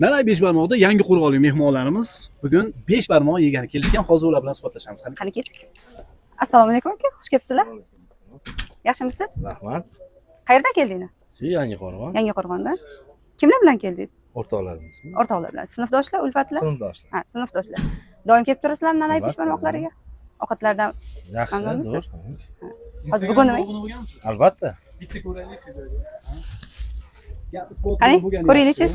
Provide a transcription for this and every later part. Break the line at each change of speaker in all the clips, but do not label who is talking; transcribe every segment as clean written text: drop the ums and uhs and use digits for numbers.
Nalay Beshbarmoqda yangi qo'rg'onlik mehmonlarimiz bugun beshbarmoq yegani kelishgan. Hozir ular bilan suhbatlashamiz.
Qani ketdik. Assalomu alaykum aka, xush kelibsizlar. Yaxshimisiz?
Rahmat.
Qayerdan keldingiz?
Shu yangi qo'rg'on.
Yangiqo'rg'ondan. Kimlar bilan keldingiz?
O'rtoqlarimizmi?
O'rtoqlar bilan. Sinfdoshlar, ulfatlar?
Sinfdoshlar.
Ha, sinfdoshlar. Doim kelib turasizlarmi Nalay
Albatta.
Beshbarmoqlariga? Ovqatlardan
Yaxshi,
mamnunmisiz?
zo'r.
Hozir bugun nima?
Albatta.
Bitta ko'raylik shu joyda.
Qani, ko'ringchi.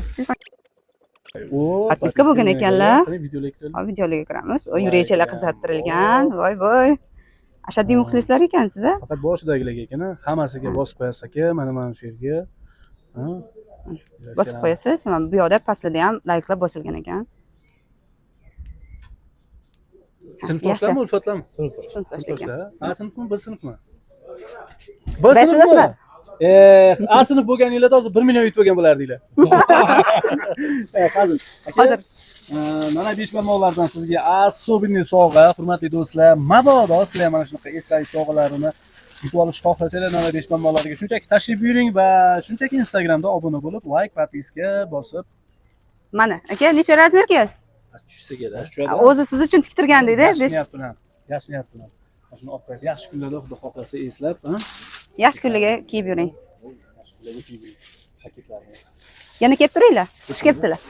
Podpiska bo'lgan ekanlar. Hop, videolarga kiramiz. O yuraychalar qizartirilgan. Voy. Ashaddiy muxlislar ekansiz, a?
Faqat boshidagilarga ekan, hammasiga bosib qo'yasiz aka, mana shu yerga.
Bosib qo'yasiz. Mana bu yoqda pastlarda ham layklar bosilgan ekan.
Sinfdoshlarmi, ulfatlarmi?
Sinfdoshlar.
A sinfmi, B sinfmi?
B sinfmi?
A sinf bo'lganinglarda hozir 1 million yutib olgan bo'lardinglar. Hozir mana beshbarmoqlardan sizga особенный sovg'a, hurmatli do'stlar. Mabodo sizlar mana shunaqa esdalik sovg'alarini yutib olishni xohlasanglar, mana beshbarmoqlarga shunchaki tashrif buyuring va shunchaki Instagramda obuna bo'lib, like, podpiska bosib.
Mana, aka, necha razmer kiyasiz?
Tushadi.
O'zi siz uchun tiktirgan deydi.
Yashnayapti. Mana shuni olib qo'yasiz. Yaxshi kunlarda xudo xohlasa eslab,
Yaxshi kunlarga kiyib yuring.
Yaxshi kunlarda kiyib yuring. Paketlarni.
Yana kelib turinglar. Xush kelibsizlar.